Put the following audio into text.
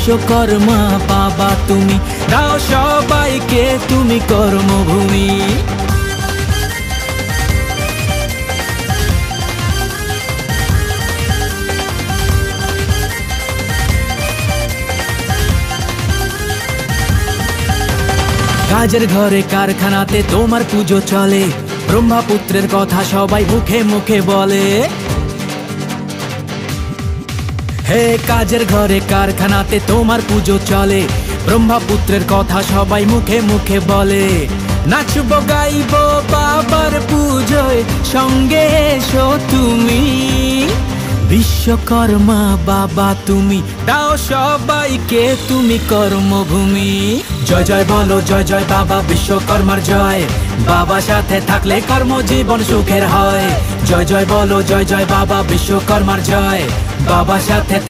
বিশ্বকর্মা বাবা তুমি, দাও সবাইকে তুমি কর্মভূমি। কাজের ঘরে কারখানাতে তোমার পুজো চলে, ব্রহ্মপুত্রের কথা সবাই মুখে মুখে বলে। হে কাজের ঘরে কারখানাতে তোমার পুজো চলে, ব্রহ্মপুত্রের কথা সবাই মুখে মুখে বলে। নাচবো গাইবো বাবার পুজোয়, সঙ্গে এসো তুমি। বিশ্বকর্মা বাবা তুমি, দাও সবাইকে তুমি কর্মভূমি। জয় জয় বলো জয় জয় বাবা বিশ্বকর্মার জয়, বাবা সাথে থাকলে কর্মজীবন সুখের হয়। জয় জয় বলো জয় জয় বাবা বিশ্বকর্মার জয়, বাবা সাথে